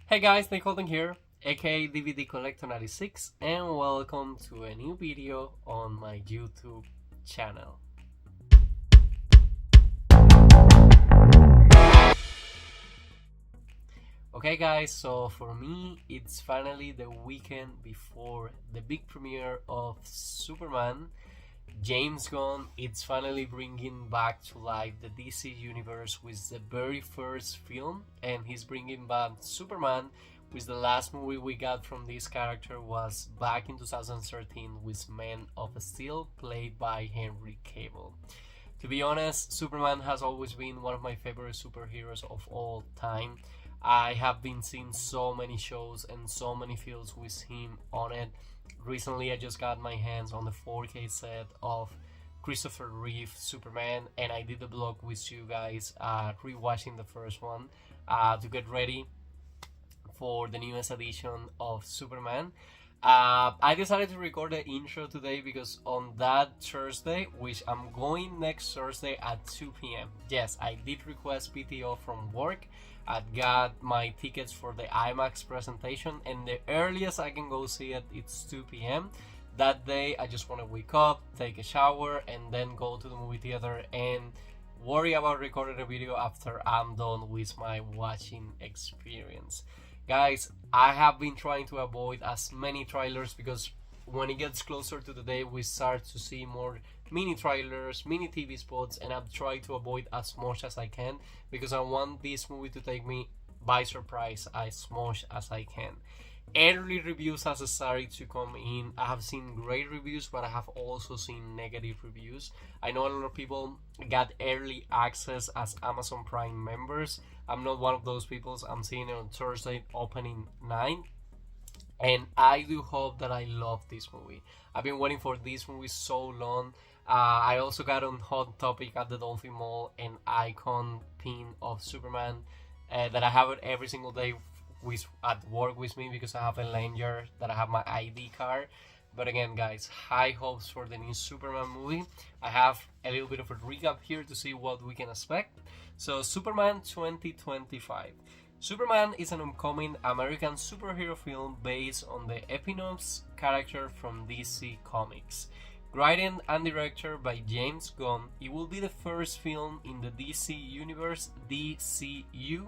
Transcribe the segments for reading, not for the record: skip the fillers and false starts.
Hey guys, Nick Halden here, aka DVD Collector 96, and welcome to a new video on my YouTube channel. Okay guys, so for me, it's finally the weekend before the big premiere of Superman. James Gunn, it's finally bringing back to life the DC universe with the very first film, and he's bringing back Superman, which the last movie we got from this character was back in 2013 with Man of Steel, played by Henry Cavill. To be honest, Superman has always been one of my favorite superheroes of all time. I have been seeing so many shows and so many films with him on it. Recently, I just got my hands on the 4K set of Christopher Reeve Superman, and I did the vlog with you guys rewatching the first one to get ready for the newest edition of Superman. I decided to record the intro today because on that Thursday, which I'm going next Thursday at 2 p.m. Yes, I did request PTO from work. I got my tickets for the IMAX presentation, and the earliest I can go see it, it's 2 p.m. That day, I just want to wake up, take a shower, and then go to the movie theater and worry about recording a video after I'm done with my watching experience. Guys, I have been trying to avoid as many trailers because when it gets closer to the day, we start to see more mini trailers, mini TV spots, and I've tried to avoid as much as I can because I want this movie to take me by surprise as much as I can. Early reviews has started to come in. I have seen great reviews, but I have also seen negative reviews. I know a lot of people got early access as Amazon Prime members. I'm not one of those people. I'm seeing it on Thursday opening 9. And I do hope that I love this movie. I've been waiting for this movie so long. I also got on Hot Topic at the Dolphin Mall an icon pin of Superman that I have it every single day at work with me because I have a lanyard that I have my ID card. But again, guys, high hopes for the new Superman movie. I have a little bit of a recap here to see what we can expect. So, Superman 2025. Superman is an upcoming American superhero film based on the eponymous character from DC Comics. Written and directed by James Gunn, it will be the first film in the DC Universe DCEU,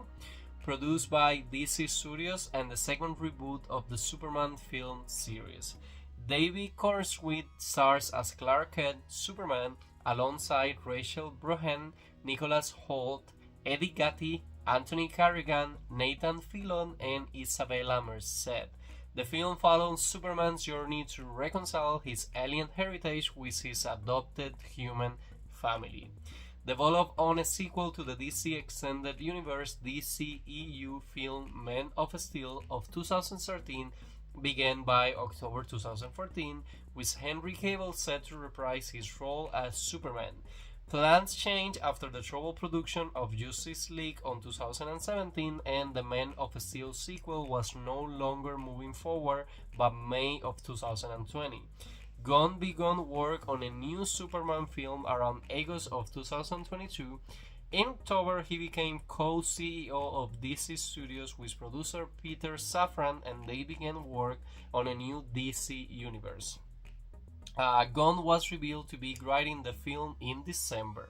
produced by DC Studios, and the second reboot of the Superman film series. David Corenswet stars as Clark Kent Superman alongside Rachel Brosnahan, Nicholas Hoult, Edi Gathegi, Anthony Carrigan, Nathan Fillion, and Isabela Merced. The film follows Superman's journey to reconcile his alien heritage with his adopted human family. Developed on a sequel to the DC Extended Universe DCEU film Man of Steel of 2013, began by October 2014, with Henry Cavill set to reprise his role as Superman. Plans changed after the troubled production of Justice League on 2017, and the Man of Steel sequel was no longer moving forward by May of 2020. Gunn began work on a new Superman film around August of 2022. In October, he became co-CEO of DC Studios with producer Peter Safran, and they began work on a new DC universe. Gunn was revealed to be writing the film in December.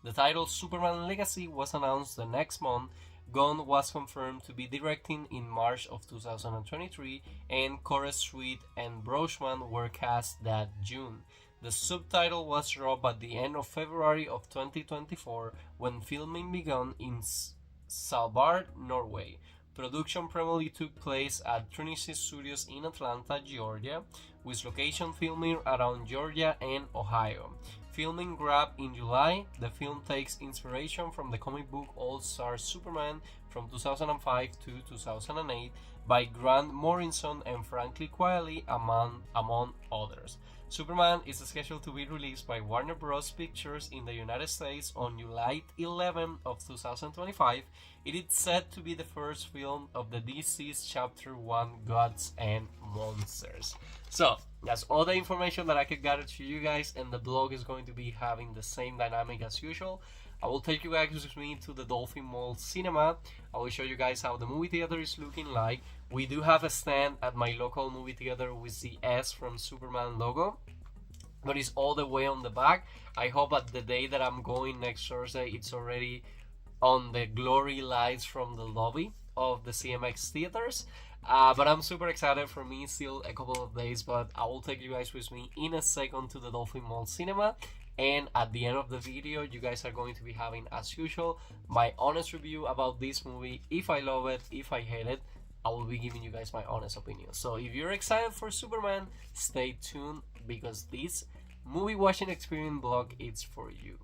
The title Superman Legacy was announced the next month. Gunn was confirmed to be directing in March of 2023, and Corenswet and Brosnahan were cast that June. The subtitle was dropped at the end of February of 2024 when filming began in Svalbard, Norway. Production primarily took place at Trilith Studios in Atlanta, Georgia, with location filming around Georgia and Ohio. Filming wrapped in July. The film takes inspiration from the comic book All-Star Superman from 2005 to 2008 by Grant Morrison and Frankly Quietly, among others. Superman is scheduled to be released by Warner Bros. Pictures in the United States on July 11 of 2025. It is said to be the first film of the DC's Chapter 1 Gods and Monsters. So, that's all the information that I could gather to you guys, and the blog is going to be having the same dynamic as usual. I will take you guys with me to the Dolphin Mall cinema. I will show you guys how the movie theater is looking like. We do have a stand at my local movie theater with the S from Superman logo, but it's all the way on the back. I hope at the day that I'm going next Thursday, it's already on the glory lights from the lobby of the CMX Theatres. But I'm super excited. For me, still a couple of days, but I will take you guys with me in a second to the Dolphin Mall cinema. And at the end of the video, you guys are going to be having, as usual, my honest review about this movie. If I love it, if I hate it, I will be giving you guys my honest opinion. So if you're excited for Superman, stay tuned, because this movie watching experience vlog is for you.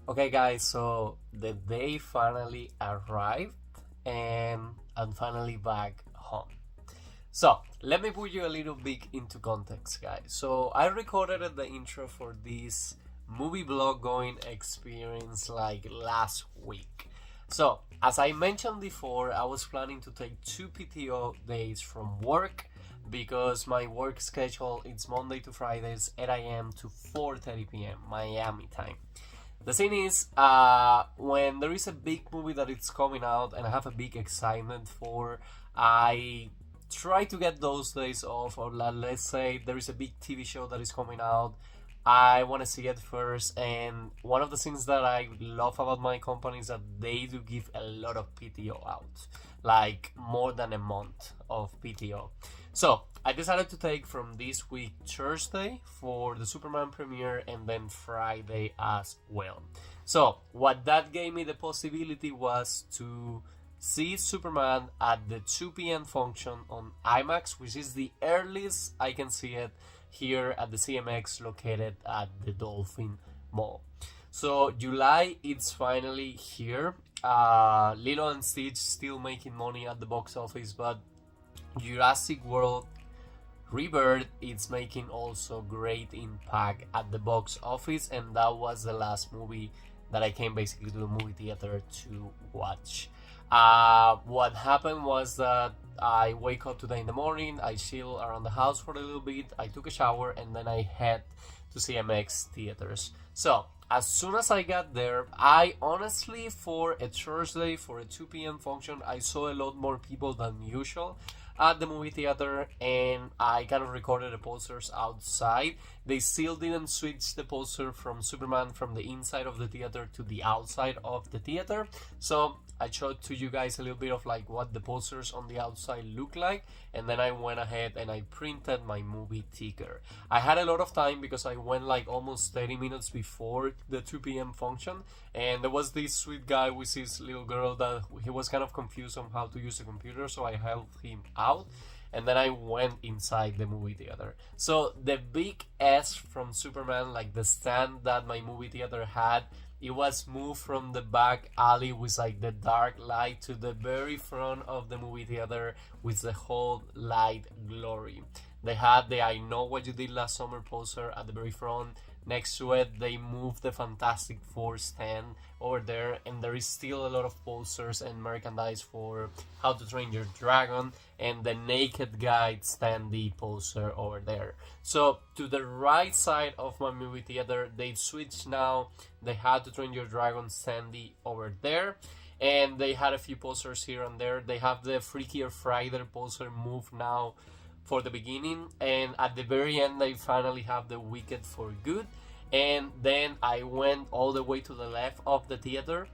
Okay, guys, so the day finally arrived, and I'm finally back home. So, let me put you a little bit into context, guys. So, I recorded the intro for this movie blog going experience like last week. So, as I mentioned before, I was planning to take 2 PTO days from work because my work schedule is Monday to Fridays, 8 a.m. to 4:30 p.m. Miami time. The thing is, when there is a big movie that it's coming out and I have a big excitement for, I try to get those days off. Or let's say there is a big TV show that is coming out, I want to see it first. And one of the things that I love about my company is that they do give a lot of PTO out, like more than a month of PTO. So I decided to take from this week Thursday for the Superman premiere and then Friday as well. So what that gave me the possibility was to see Superman at the 2 p.m. function on IMAX, which is the earliest I can see it here at the CMX located at the Dolphin Mall. So July, it's finally here. Lilo and Stitch still making money at the box office, but Jurassic World Rebirth is making also great impact at the box office, and that was the last movie that I came basically to the movie theater to watch. What happened was that I wake up today in the morning, I chill around the house for a little bit, I took a shower, and then I head to CMX Theatres. So as soon as I got there, I honestly, for a Thursday, for a 2 p.m. function, I saw a lot more people than usual at the movie theater, and I kind of recorded the posters outside. They still didn't switch the poster from Superman from the inside of the theater to the outside of the theater, so I showed to you guys a little bit of like what the posters on the outside look like, and then I went ahead and I printed my movie ticker. I had a lot of time because I went like almost 30 minutes before the 2 p.m. function, and there was this sweet guy with his little girl that he was kind of confused on how to use the computer, so I helped him out, and then I went inside the movie theater. So the big S from Superman, like the stand that my movie theater had, it was moved from the back alley with like the dark light to the very front of the movie theater with the whole light glory. They had the I Know What You Did Last Summer poster at the very front. Next to it, they moved the Fantastic Four stand over there, and there is still a lot of posters and merchandise for How to Train Your Dragon and the Naked Guy standee poster over there. So to the right side of my movie theater, they switched now. They How to Train Your Dragon standee over there, and they had a few posters here and there. They have the Freakier Friday poster moved now for the beginning, and at the very end they finally have the Wicked for Good. And then I went all the way to the left of the theater.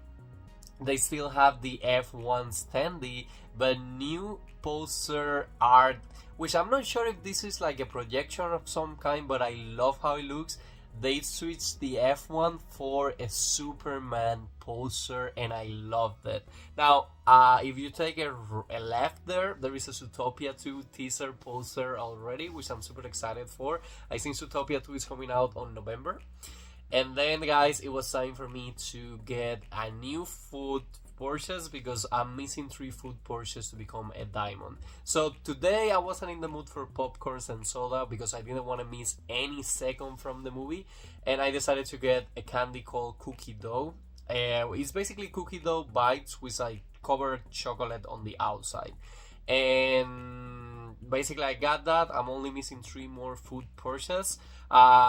They still have the F1 standee, but new poster art, which I'm not sure if this is like a projection of some kind, but I love how it looks. They switched the F1 for a Superman poster, and I loved it. Now, if you take a left there is a Zootopia 2 teaser poster already, which I'm super excited for. I think Zootopia 2 is coming out on November. And then, guys, it was time for me to get a new food purchase because I'm missing 3 food purchases to become a diamond. So today I wasn't in the mood for popcorns and soda because I didn't want to miss any second from the movie, and I decided to get a candy called cookie dough. It's basically cookie dough bites with like covered chocolate on the outside, and basically I got that. I'm only missing 3 more food purchases.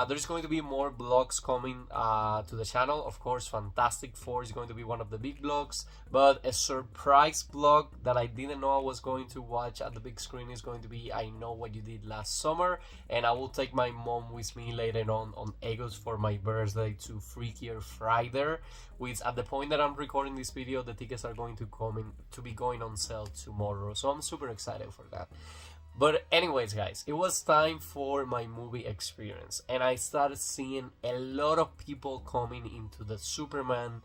There's going to be more vlogs coming to the channel. Of course, Fantastic Four is going to be one of the big vlogs, but a surprise vlog that I didn't know I was going to watch at the big screen is going to be I Know What You Did Last Summer, and I will take my mom with me later on August for my birthday to Freakier Friday, which at the point that I'm recording this video, the tickets are going to be going on sale tomorrow, so I'm super excited for that. But anyways, guys, it was time for my movie experience, and I started seeing a lot of people coming into the Superman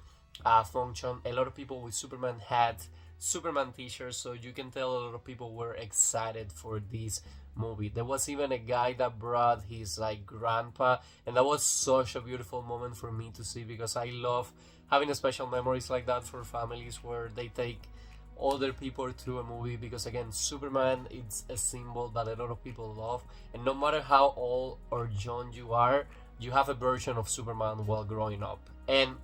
function, a lot of people with Superman hats, Superman t-shirts, so you can tell a lot of people were excited for this movie. There was even a guy that brought his like grandpa, and that was such a beautiful moment for me to see, because I love having special memories like that for families where they take other people through a movie, because again, Superman, it's a symbol that a lot of people love, and no matter how old or young you are, you have a version of Superman while growing up. And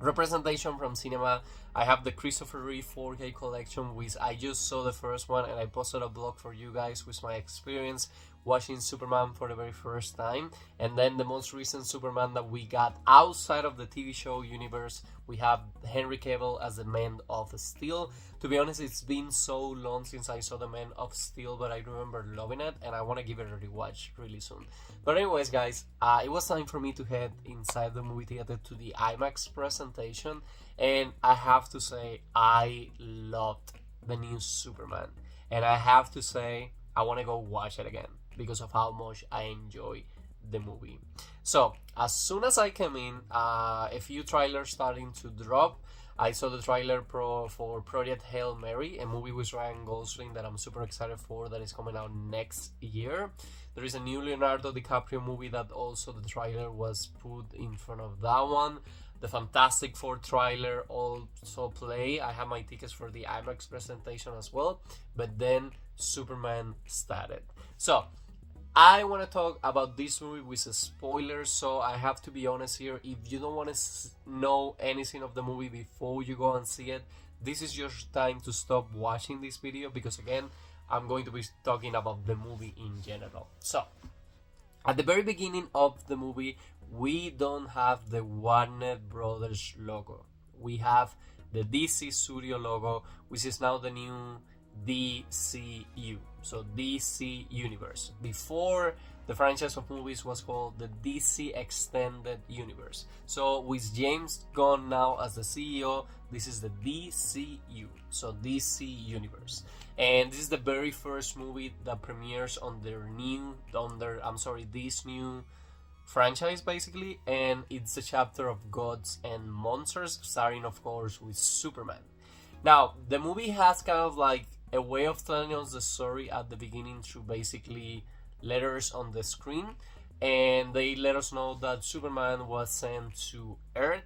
representation from cinema, I have the Christopher Reeve 4K collection, which I just saw the first one, and I posted a blog for you guys with my experience watching Superman for the very first time. And then the most recent Superman that we got outside of the TV show universe, we have Henry Cavill as the Man of Steel. To be honest, it's been so long since I saw the Man of Steel, but I remember loving it, and I want to give it a rewatch really soon. But anyways, guys, it was time for me to head inside the movie theater to the IMAX presentation, and I have to say, I loved the new Superman, and I have to say, I want to go watch it again because of how much I enjoy the movie. So as soon as I came in, a few trailers starting to drop. I saw the trailer for Project Hail Mary, a movie with Ryan Gosling that I'm super excited for, that is coming out next year. There is a new Leonardo DiCaprio movie that also the trailer was put in front of that one. The Fantastic Four trailer also play. I have my tickets for the IMAX presentation as well. But then Superman started. So I want to talk about this movie with spoilers, so I have to be honest here. If you don't want to know anything of the movie before you go and see it, this is your time to stop watching this video, because again, I'm going to be talking about the movie in general. So, at the very beginning of the movie, we don't have the Warner Brothers logo. We have the DC Studio logo, which is now the new DCEU, so DC Universe. Before, the franchise of movies was called the DC Extended Universe. So with James Gunn now as the CEO, this is the DCU, so DC Universe. And this is the very first movie that premieres on this new franchise basically, and it's a chapter of Gods and Monsters, starting of course with Superman. Now, the movie has kind of like a way of telling us the story at the beginning through basically letters on the screen, and they let us know that Superman was sent to Earth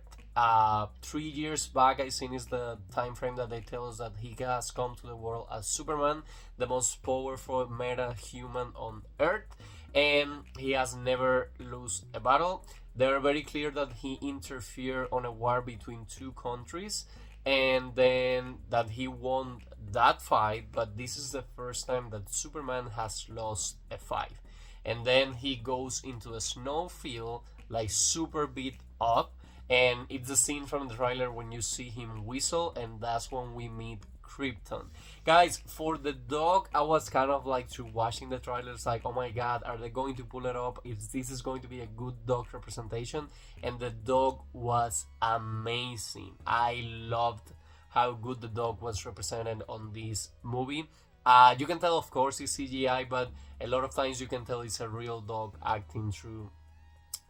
3 years back. I think is the time frame that they tell us that he has come to the world as Superman, the most powerful meta-human on Earth, and he has never lost a battle. They're very clear that he interfered on a war between two countries, and then that he won that fight, but this is the first time that Superman has lost a fight. And then he goes into a snowfield, like super beat up, and it's a scene from the trailer when you see him whistle, and that's when we meet Krypton. Guys, for the dog, I was kind of like through watching the trailers like, oh my god, are they going to pull it up? If this is going to be a good dog representation, and the dog was amazing. I loved how good the dog was represented on this movie. You can tell, of course, it's CGI, but a lot of times you can tell it's a real dog acting through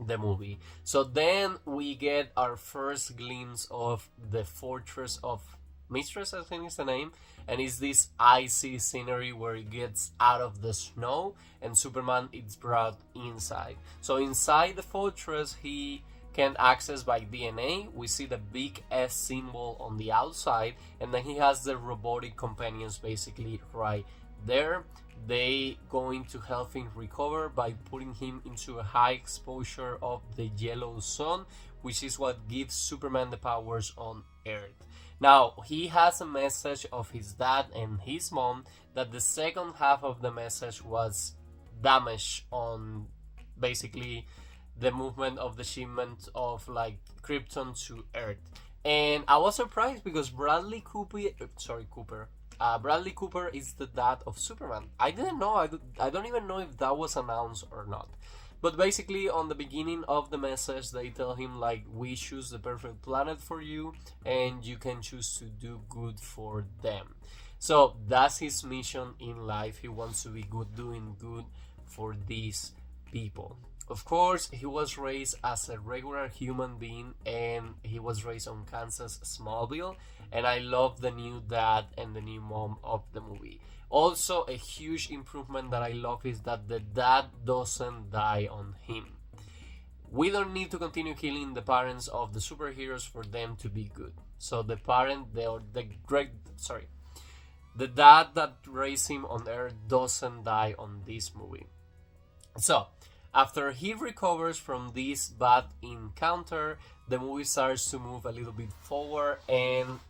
the movie. So then we get our first glimpse of the Fortress of Mistress, I think is the name, and it's this icy scenery where it gets out of the snow and Superman is brought inside. So inside the fortress, he can access by DNA. We see the big S symbol on the outside, and then he has the robotic companions basically right there. They going to help him recover by putting him into a high exposure of the yellow sun, which is what gives Superman the powers on Earth. Now, he has a message of his dad and his mom that the second half of the message was damaged on basically the movement of the shipment of like Krypton to Earth. And I was surprised because Bradley Cooper is the dad of Superman. I didn't know. I don't even know if that was announced or not. But basically, on the beginning of the message, they tell him like, we choose the perfect planet for you, and you can choose to do good for them. So that's his mission in life. He wants to be good, doing good for these people. Of course, he was raised as a regular human being, and he was raised on Kansas Smallville, and I love the new dad and the new mom of the movie. Also, a huge improvement that I love is that the dad doesn't die on him. We don't need to continue killing the parents of the superheroes for them to be good. So the dad that raised him on Earth doesn't die on this movie. So, after he recovers from this bad encounter, the movie starts to move a little bit forward, and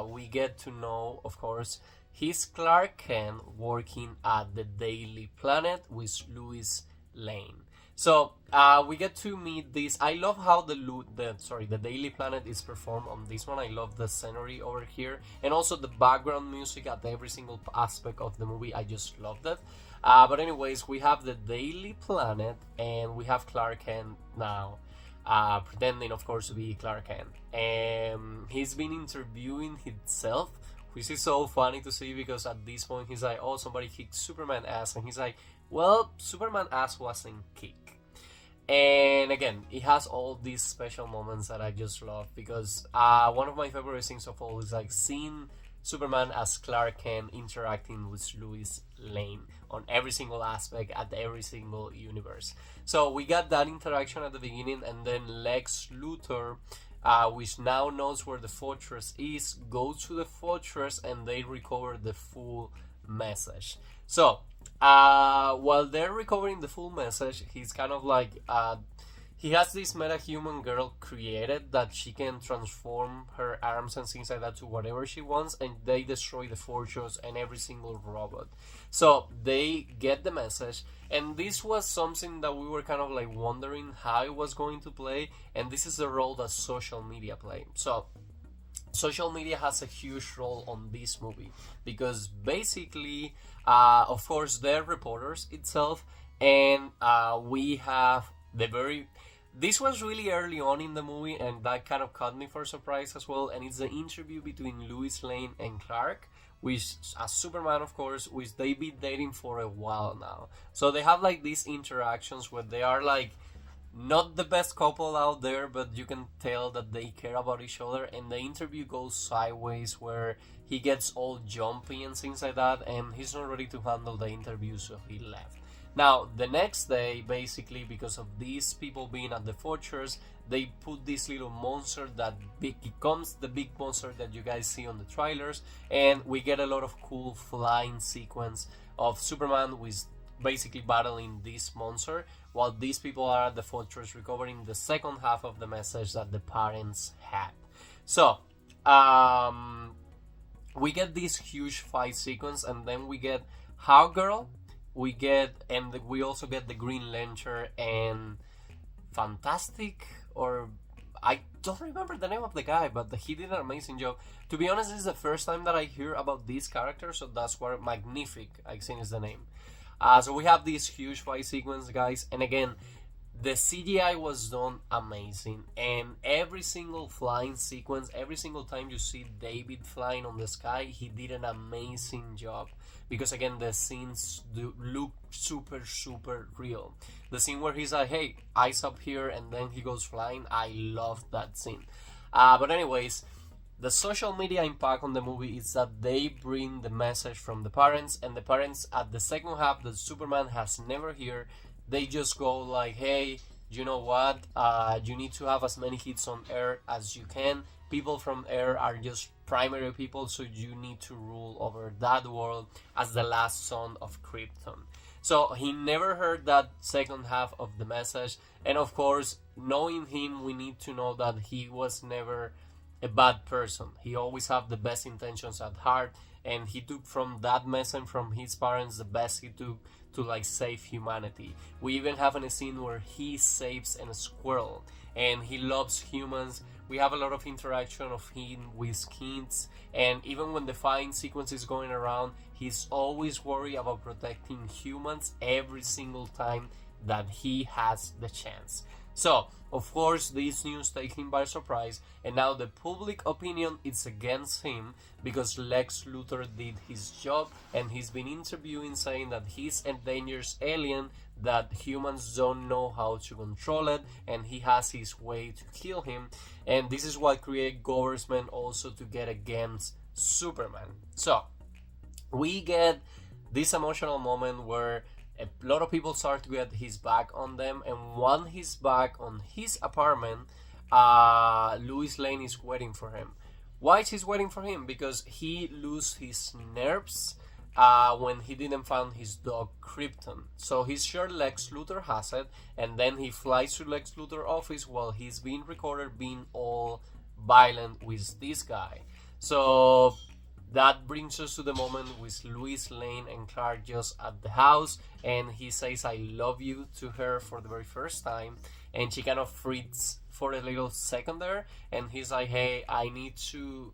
we get to know, of course, he's Clark Kent working at the Daily Planet with Lois Lane. So we get to meet this. I love how the Daily Planet is performed on this one. I love the scenery over here, and also the background music at every single aspect of the movie. I just loved it. But anyways, we have the Daily Planet, and we have Clark Kent now, pretending, of course, to be Clark Kent. And he's been interviewing himself, which is so funny to see, because at this point he's like, oh, somebody kicked Superman ass, and he's like, well, Superman ass wasn't kicked. And again, it has all these special moments that I just love, because one of my favorite things of all is like seeing Superman as Clark Kent interacting with Lois Lane on every single aspect at every single universe. So we got that interaction at the beginning, and then Lex Luthor, which now knows where the fortress is, goes to the fortress, and they recover the full message. So while they're recovering the full message, he's kind of like he has this meta-human girl created that she can transform her arms and things like that to whatever she wants, and they destroy the fortress and every single robot. So they get the message, and this was something that we were kind of like wondering how it was going to play, and this is the role that social media play. So social media has a huge role on this movie, because basically, of course, they're reporters itself, and we have this was really early on in the movie, and that kind of caught me for surprise as well, and it's the interview between Lois Lane and Clark, which, as Superman, of course, which they've been dating for a while now. So they have like these interactions where they are like not the best couple out there, but you can tell that they care about each other, and the interview goes sideways where he gets all jumpy and things like that, and he's not ready to handle the interview, so he left. Now, the next day, basically, because of these people being at the fortress, they put this little monster that becomes the big monster that you guys see on the trailers, and we get a lot of cool flying sequence of Superman with basically battling this monster, while these people are at the fortress recovering the second half of the message that the parents had. So, we get this huge fight sequence, and then we get Hawkgirl, we also get the Green Lantern and Fantastic, or I don't remember the name of the guy, but he did an amazing job. To be honest, this is the first time that I hear about this character, so that's where Magnific, I think, is the name. So we have this huge fight sequence, guys, and again, the CGI was done amazing, and every single flying sequence, every single time you see David flying on the sky, he did an amazing job, because again, the scenes do look super real. The scene where he's like, hey, eyes up here, and then he goes flying, I love that scene. But anyways, the social media impact on the movie is that they bring the message from the parents, and the parents at the second half that Superman has never heard, they just go like, hey, you know what, you need to have as many hits on Earth as you can. People from Earth are just primary people, so you need to rule over that world as the last son of Krypton. So he never heard that second half of the message, and of course, knowing him, we need to know that he was never a bad person. He always had the best intentions at heart, and he took from that message from his parents the best he took to like save humanity. We even have a scene where he saves a squirrel, and he loves humans. We have a lot of interaction of him with kids, and even when the fighting sequence is going around, he's always worried about protecting humans every single time that he has the chance. So, of course, this news takes him by surprise, and now the public opinion is against him because Lex Luthor did his job, and he's been interviewing saying that he's a dangerous alien, that humans don't know how to control it, and he has his way to kill him, and this is what created government also to get against Superman. So, we get this emotional moment where a lot of people start to get his back on them, and when he's back on his apartment, Lois Lane is waiting for him. Why is he waiting for him? Because he lost his nerves when he didn't find his dog Krypton. So he's sure Lex Luthor has it, and then he flies to Lex Luthor's office while he's being recorded being all violent with this guy. So that brings us to the moment with Lois Lane and Clark just at the house, and he says "I love you" to her for the very first time, and she kind of freaks for a little second there, and he's like, "Hey, I need to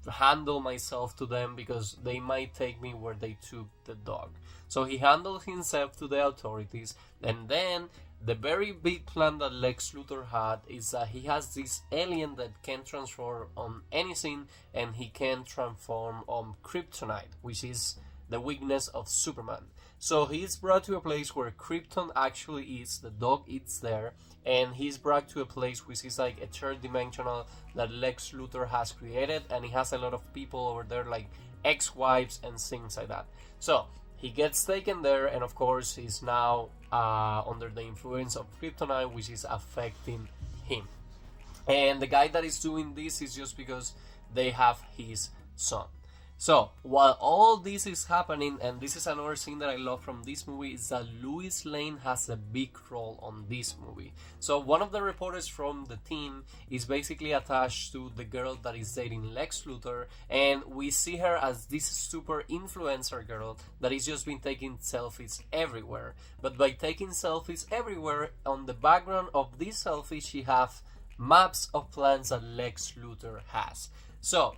handle myself to them because they might take me where they took the dog." So he handles himself to the authorities, and then the very big plan that Lex Luthor had is that he has this alien that can transform on anything, and he can transform on kryptonite, which is the weakness of Superman. So he's brought to a place where Krypton actually is, the dog is there, and he's brought to a place which is like a third dimensional that Lex Luthor has created, and he has a lot of people over there like ex-wives and things like that. So he gets taken there, and of course he's now under the influence of kryptonite, which is affecting him. And the guy that is doing this is just because they have his son. So, while all this is happening, and this is another thing that I love from this movie, is that Lois Lane has a big role on this movie. So, one of the reporters from the team is basically attached to the girl that is dating Lex Luthor, and we see her as this super influencer girl that is just been taking selfies everywhere. But by taking selfies everywhere, on the background of these selfies, she has maps of plans that Lex Luthor has. So,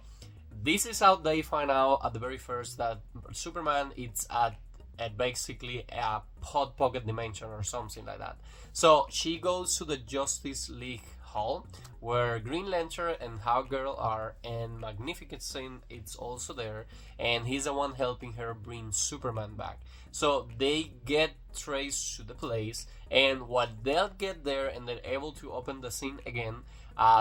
this is how they find out at the very first that Superman is at basically a hot pocket dimension or something like that. So she goes to the Justice League Hall where Green Lantern and Hawkgirl are, and Magnificent is also there, and he's the one helping her bring Superman back. So they get traced to the place, and what they'll get there and they're able to open the scene again,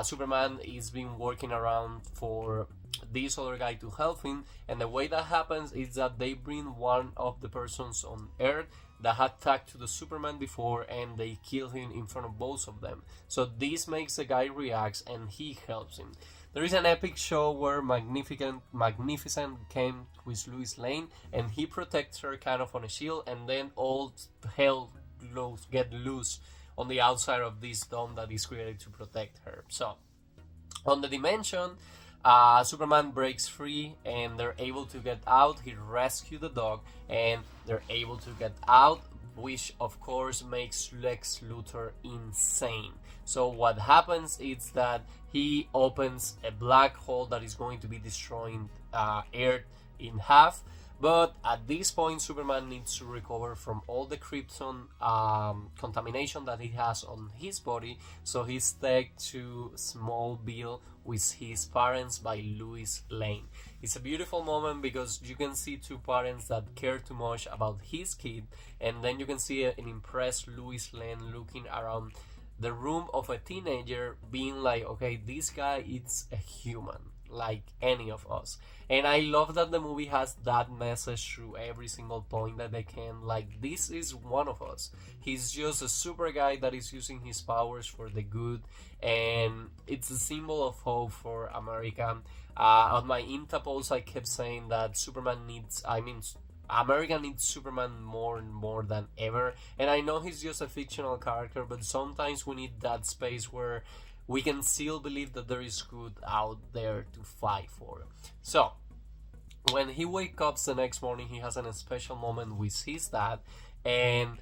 Superman is been working around for this other guy to help him, and the way that happens is that they bring one of the persons on Earth that had talked to the Superman before, and they kill him in front of both of them. So this makes the guy react, and he helps him. There is an epic show where Magnificent came with Lois Lane, and he protects her kind of on a shield, and then all hell get loose on the outside of this dome that is created to protect her. So, on the dimension, Superman breaks free, and they're able to get out. He rescues the dog, and they're able to get out, which of course makes Lex Luthor insane. So what happens is that he opens a black hole that is going to be destroying Earth in half. But at this point, Superman needs to recover from all the Krypton contamination that he has on his body. So he's taken to Smallville with his parents by Lois Lane. It's a beautiful moment because you can see two parents that care too much about his kid, and then you can see an impressed Lois Lane looking around the room of a teenager being like, okay, this guy is a human like any of us. And I love that the movie has that message through every single point that they can. Like, this is one of us. He's just a super guy that is using his powers for the good, and it's a symbol of hope for America. On my Insta post, I kept saying that America needs Superman more and more than ever. And I know he's just a fictional character, but sometimes we need that space where we can still believe that there is good out there to fight for. So, when he wakes up the next morning, he has a special moment with his dad, and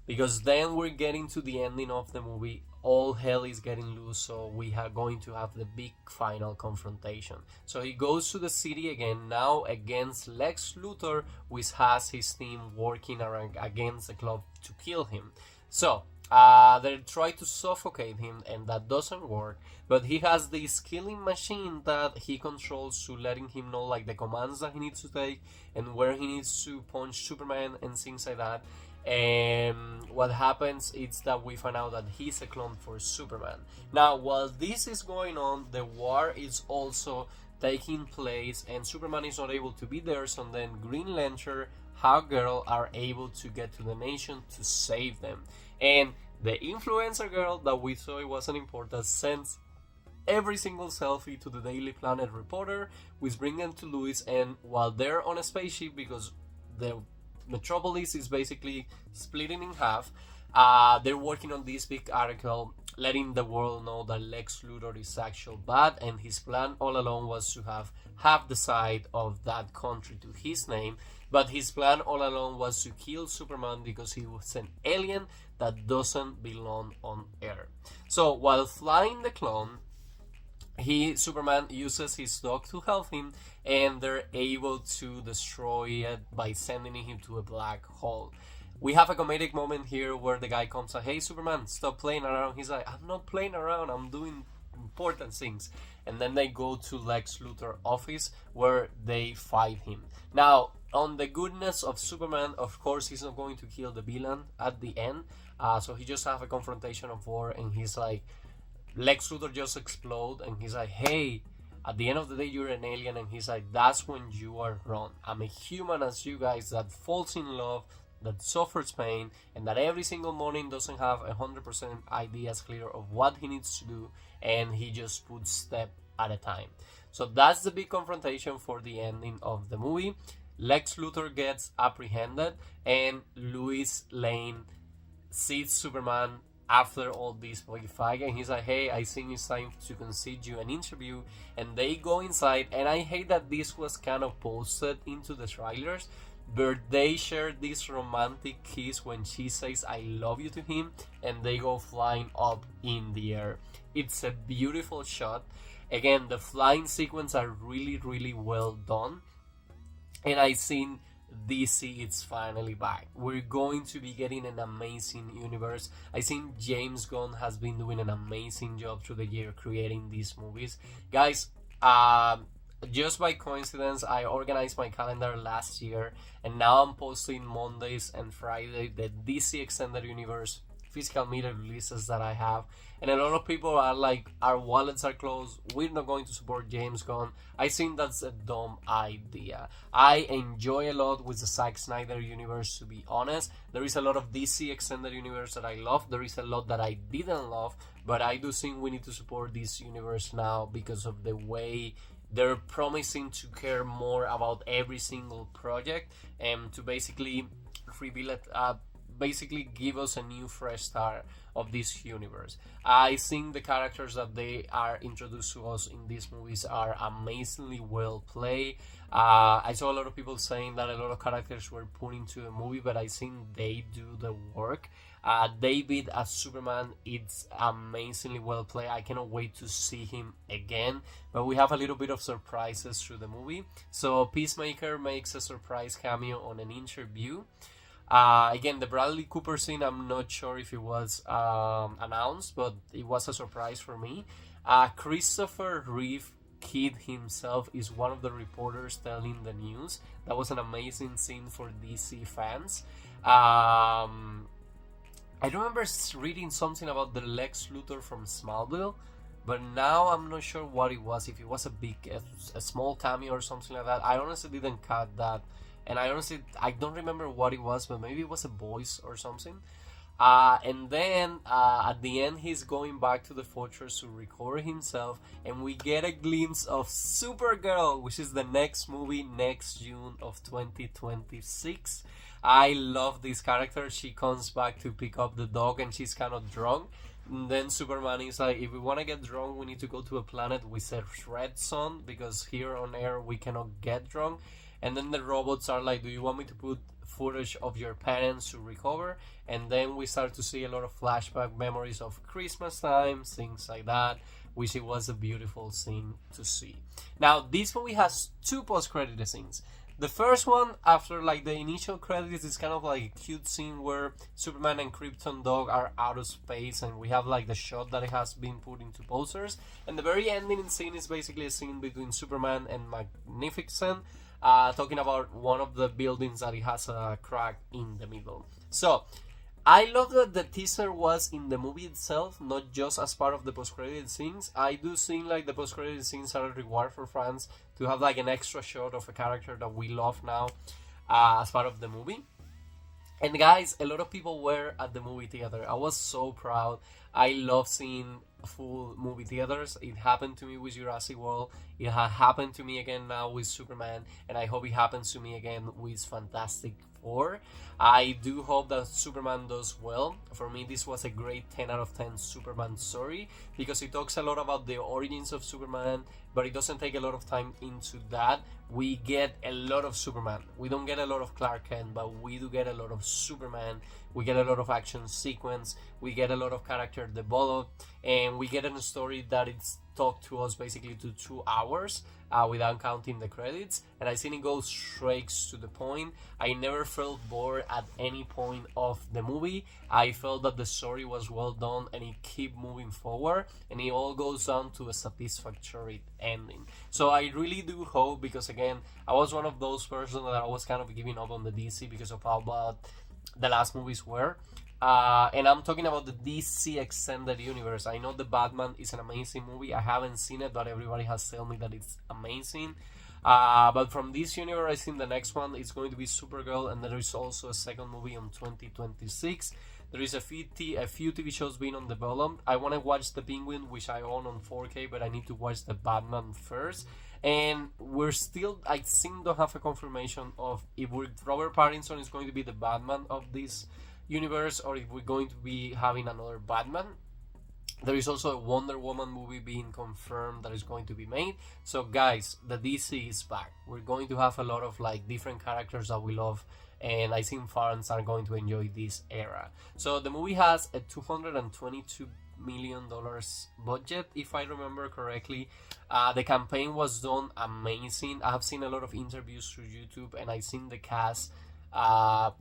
because then we're getting to the ending of the movie, all hell is getting loose, so we are going to have the big final confrontation. So he goes to the city again, now against Lex Luthor, which has his team working around against the club to kill him. So They try to suffocate him, and that doesn't work. But he has this killing machine that he controls to letting him know like the commands that he needs to take and where he needs to punch Superman and things like that. And what happens is that we find out that he's a clone for Superman. Now, while this is going on, the war is also taking place, and Superman is not able to be there. So then Green Lantern, Hawkgirl are able to get to the nation to save them. And the influencer girl that we saw it wasn't important sends every single selfie to the Daily Planet reporter, which brings them to Louis. And while they're on a spaceship, because the Metropolis is basically splitting in half, they're working on this big article letting the world know that Lex Luthor is actual bad, and his plan all along was to have half the side of that country to his name. But his plan all along was to kill Superman because he was an alien that doesn't belong on Earth. So while flying the clone, Superman uses his dog to help him, and they're able to destroy it by sending him to a black hole. We have a comedic moment here where the guy comes and, hey Superman, stop playing around. He's like, I'm not playing around, I'm doing important things. And then they go to Lex Luthor's office where they fight him. Now, on the goodness of Superman, of course he's not going to kill the villain at the end. So he just have a confrontation of war, and he's like, Lex Luthor just explode, and he's like, hey, at the end of the day you're an alien. And he's like, that's when you are wrong. I'm a human as you guys that falls in love, that suffers pain, and that every single morning doesn't have 100% ideas clear of what he needs to do, and he just puts step at a time. So that's the big confrontation for the ending of the movie. Lex Luthor gets apprehended, and Lois Lane sees Superman after all this big fight, and he's like, hey, I think it's time to concede you an interview. And they go inside, and I hate that this was kind of posted into the trailers, but they share this romantic kiss when she says I love you to him, and they go flying up in the air. It's a beautiful shot. Again, the flying sequence are really, really well done, and I think DC is finally back. We're going to be getting an amazing universe. I think James Gunn has been doing an amazing job through the year creating these movies. Guys, just by coincidence, I organized my calendar last year, and now I'm posting Mondays and Friday the DC Extended Universe physical media releases that I have. And a lot of people are like, our wallets are closed, we're not going to support James Gunn. I think that's a dumb idea. I enjoy a lot with the Zack Snyder universe, to be honest. There is a lot of DC Extended Universe that I love, there is a lot that I didn't love, but I do think we need to support this universe now because of the way they're promising to care more about every single project and to basically reveal it, basically give us a new fresh start of this universe. I think the characters that they are introduced to us in these movies are amazingly well played. I saw a lot of people saying that a lot of characters were put into a movie, but I think they do the work. David as Superman, it's amazingly well played. I cannot wait to see him again. But we have a little bit of surprises through the movie. So Peacemaker makes a surprise cameo on an interview. Again, the Bradley Cooper scene, I'm not sure if it was announced, but it was a surprise for me. Christopher Reeve Kid himself is one of the reporters telling the news. That was an amazing scene for DC fans. I remember reading something about the Lex Luthor from Smallville, but now I'm not sure what it was. If it was a small cameo or something like that. I honestly didn't cut that. And I don't remember what it was, but maybe it was a voice or something. And then at the end, he's going back to the fortress to recover himself, and we get a glimpse of Supergirl, which is the next movie next June of 2026. I love this character. She comes back to pick up the dog, and she's kind of drunk. And then Superman is like, if we want to get drunk, we need to go to a planet with a red sun, because here on Earth we cannot get drunk. And then the robots are like, do you want me to put footage of your parents to recover? And then we start to see a lot of flashback memories of Christmas time, things like that, which it was a beautiful scene to see. Now, this movie has two post-credit scenes. The first one, after like the initial credits, is kind of like a cute scene where Superman and Krypton Dog are out of space, and we have like the shot that it has been put into posters. And the very ending scene is basically a scene between Superman and Magnificent, talking about one of the buildings that it has a crack in the middle. So I love that the teaser was in the movie itself, not just as part of the post-credit scenes. I do think like the post-credit scenes are a reward for fans to have like an extra shot of a character that we love now as part of the movie. And guys, a lot of people were at the movie theater. I was so proud. I love seeing full movie theaters. It happened to me with Jurassic World. It happened to me again now with Superman, and I hope it happens to me again with Fantastic Four. I do hope that Superman does well. For me, this was a great 10 out of 10 Superman story because it talks a lot about the origins of Superman, but it doesn't take a lot of time into that. We get a lot of Superman. We don't get a lot of Clark Kent, but we do get a lot of Superman. We get a lot of action sequence. We get a lot of character developed, and we get a story that it's talked to us basically to 2 hours without counting the credits, and I think it goes straight to the point. I never felt bored at any point of the movie. I felt that the story was well done and it kept moving forward, and it all goes down to a satisfactory ending. So I really do hope, because again, I was one of those persons that I was kind of giving up on the DC because of how bad the last movies were. And I'm talking about the DC Extended Universe. I know the Batman is an amazing movie. I haven't seen it, but everybody has told me that it's amazing. But from this universe, I think the next one is going to be Supergirl, and there is also a second movie in 2026. There is a few TV shows being on development. I want to watch The Penguin, which I own on 4K, but I need to watch the Batman first. And we're still, I think, don't have a confirmation of if Robert Pattinson is going to be the Batman of this universe, or if we're going to be having another Batman. There is also a Wonder Woman movie being confirmed that is going to be made. So guys, the DC is back. We're going to have a lot of like different characters that we love, and I think fans are going to enjoy this era. So the movie has a $222 million budget, if I remember correctly. The campaign was done amazing. I have seen a lot of interviews through YouTube, and I've seen the cast.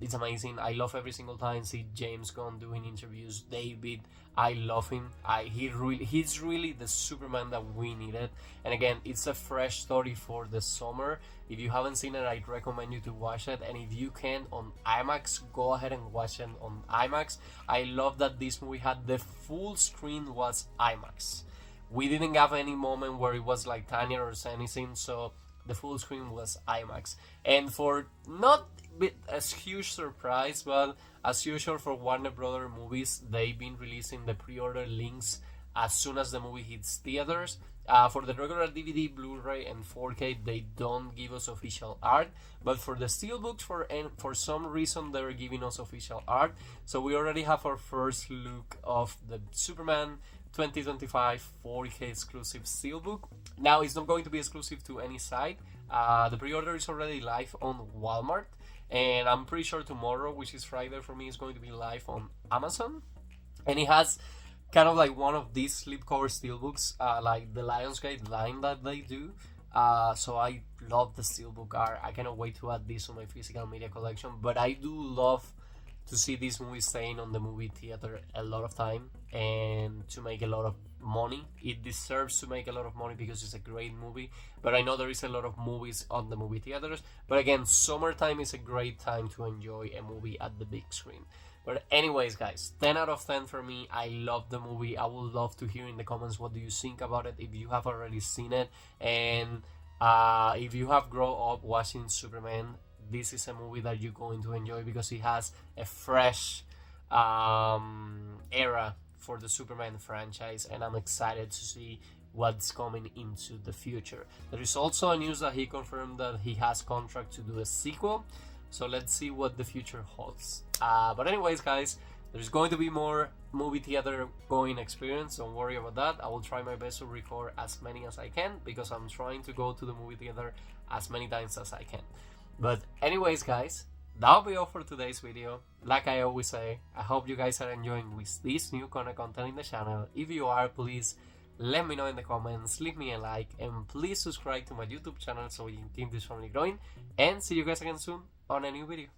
It's amazing. I love every single time see James Gunn doing interviews. David, I love him. He's really the Superman that we needed. And again, it's a fresh story for the summer. If you haven't seen it, I'd recommend you to watch it. And if you can on IMAX, go ahead and watch it on IMAX. I love that this movie had the full screen was IMAX. We didn't have any moment where it was like tiny or anything, so the full screen was IMAX. And for not a huge surprise, but as usual for Warner Brothers movies, they've been releasing the pre-order links as soon as the movie hits theaters. For the regular DVD, Blu-ray, and 4K, they don't give us official art, but for the steelbooks, for some reason, they're giving us official art. So we already have our first look of the Superman 2025 4K exclusive steelbook. Now, it's not going to be exclusive to any site. The pre-order is already live on Walmart, and I'm pretty sure tomorrow, which is Friday for me, is going to be live on Amazon. And it has kind of like one of these slipcover steelbooks, like the Lionsgate line that they do. So I love the steelbook art. I cannot wait to add this to my physical media collection. But I do love to see this movie staying on the movie theater a lot of time and to make a lot of money. It deserves to make a lot of money because it's a great movie, but I know there is a lot of movies on the movie theaters. But again, summertime is a great time to enjoy a movie at the big screen. But anyways, guys, 10 out of 10 for me. I love the movie. I would love to hear in the comments what do you think about it, if you have already seen it, and if you have grown up watching Superman, this is a movie that you're going to enjoy because it has a fresh era for the Superman franchise, and I'm excited to see what's coming into the future. There is also a news that he confirmed that he has contract to do a sequel, so let's see what the future holds. But anyways, guys, there's going to be more movie theater going experience, don't worry about that. I will try my best to record as many as I can because I'm trying to go to the movie theater as many times as I can. But anyways, guys, that'll be all for today's video. Like I always say, I hope you guys are enjoying with this new content in the channel. If you are, please Let me know in the comments, leave me a like, and please subscribe to my YouTube channel so we can keep this family growing. And see you guys again soon on a new video.